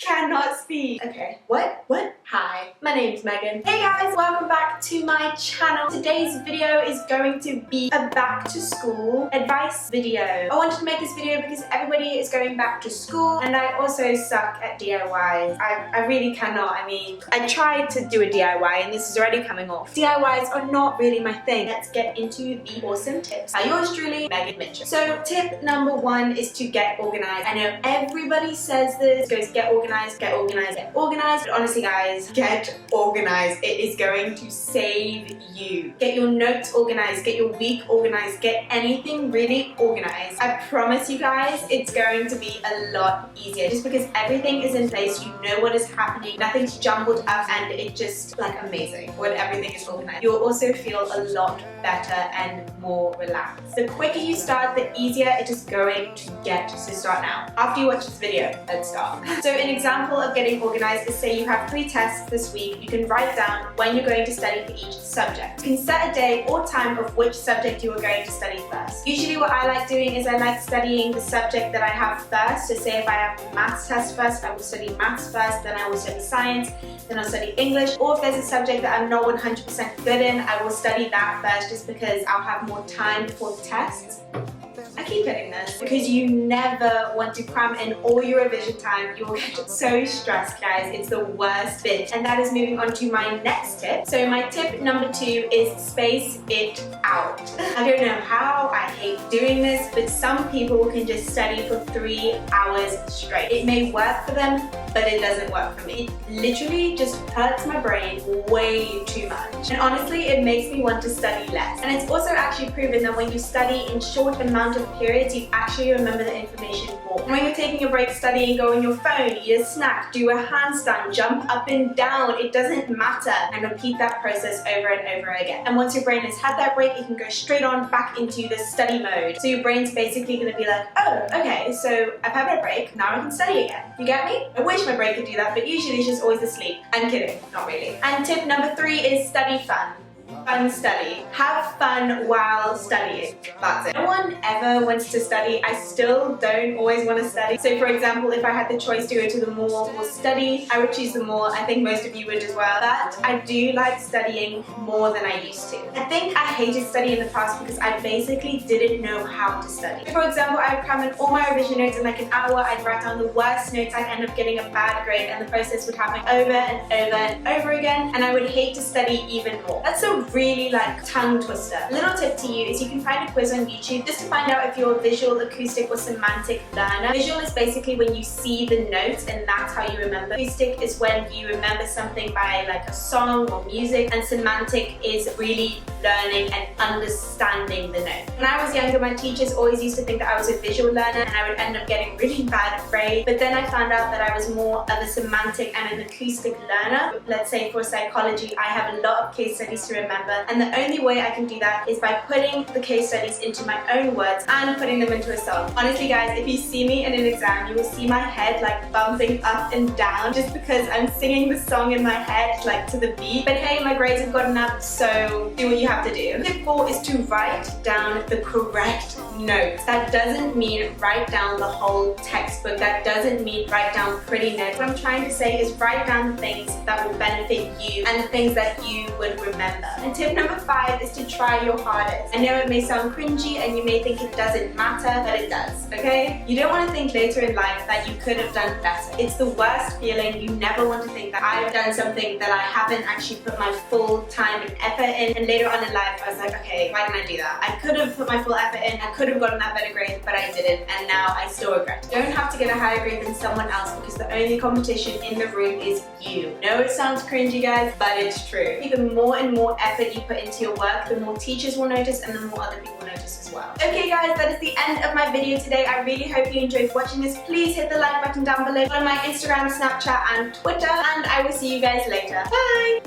Cannot speak. Okay, what? Hi, my name's Megan. Hey guys, welcome back to my channel. Today's video is going to be a back to school advice video. I wanted to make this video because everybody is going back to school and I also suck at DIY. I really cannot. I mean, I tried to do a DIY and this is already coming off. DIYs are not really my thing. Let's get into the awesome tips. By yours truly, Megan Mitchell. So tip number one is to get organized. I know everybody says this, goes get organized, get organized, get organized. But honestly guys, get organized. It is going to save you. Get your notes organized, get your week organized, get anything really organized. I promise you guys, it's going to be a lot easier just because everything is in place. You know what is happening, nothing's jumbled up, and it just like amazing when everything is organized. You'll also feel a lot better and more relaxed. The quicker you start, the easier it is going to get. So start now. After you watch this video, let's start. So an example of getting organized is, say you have 3 tests this week. You can write down when you're going to study for each subject. You can set a day or time of which subject you are going to study first. Usually what I like doing is I like studying the subject that I have first. So say if I have the maths test first, I will study maths first, then I will study science, then I'll study English. Or if there's a subject that I'm not 100% good in, I will study that first just because I'll have more time before the tests. I keep hitting this because you never want to cram in all your revision time. You will get so stressed, guys. It's the worst bit. And that is moving on to my next tip. So my tip number 2 is space it out. I don't know how I hate doing this, but some people can just study for 3 hours straight. It may work for them, but it doesn't work for me. It literally just hurts my brain way too much. And honestly, it makes me want to study less. And it's also actually proven that when you study in short amount of periods, you actually remember the information more. And when you're taking a break studying, go on your phone, eat a snack, do a handstand, jump up and down, it doesn't matter. And repeat that process over and over again. And once your brain has had that break, it can go straight on back into the study mode. So your brain's basically gonna be like, oh, okay, so I've had a break, now I can study again. You get me? I wish my brain could do that, but usually it's just always asleep. I'm kidding, not really. And tip number 3 is study fun. Fun study. Have fun while studying. That's it. No one ever wants to study. I still don't always want to study. So for example, if I had the choice to go to the mall or study, I would choose the mall. I think most of you would as well. But I do like studying more than I used to. I think I hated studying in the past because I basically didn't know how to study. For example, I would cram in all my revision notes in like an hour. I'd write down the worst notes. I'd end up getting a bad grade and the process would happen over and over and over again. And I would hate to study even more. That's a really like tongue twister. A little tip to you is you can find a quiz on YouTube just to find out if you're a visual, acoustic or semantic learner. Visual is basically when you see the notes and that's how you remember. Acoustic is when you remember something by like a song or music, and semantic is really learning and understanding the note. When I was younger, my teachers always used to think that I was a visual learner and I would end up getting really bad grades, but then I found out that I was more of a semantic and an acoustic learner. Let's say for psychology, I have a lot of case studies to remember, and the only way I can do that is by putting the case studies into my own words and putting them into a song. Honestly guys, if you see me in an exam, you will see my head like bumping up and down just because I'm singing the song in my head like to the beat. But hey, my grades have gotten up, so do what you have to do. Tip 4 is to write down the correct notes. That doesn't mean write down the whole textbook. That doesn't mean write down pretty notes. What I'm trying to say is write down things that will benefit you and the things that you would remember. And tip number 5 is to try your hardest. I know it may sound cringy and you may think it doesn't matter, but it does, okay? You don't want to think later in life that you could have done better. It's the worst feeling. You never want to think that I've done something that I haven't actually put my full time and effort in, and later on in life I was like, okay, why didn't I do that? I could have put my full effort in, I could have gotten that better grade, but I didn't, and now I still regret it. You don't have to get a higher grade than someone else because the only competition in the room is you. I know it sounds cringy guys, but it's true. The more and more effort you put into your work, the more teachers will notice and the more other people notice as well. Okay guys, that is the end of my video today. I really hope you enjoyed watching this. Please hit the like button down below, follow my Instagram, Snapchat and Twitter, and I will see you guys later. Bye!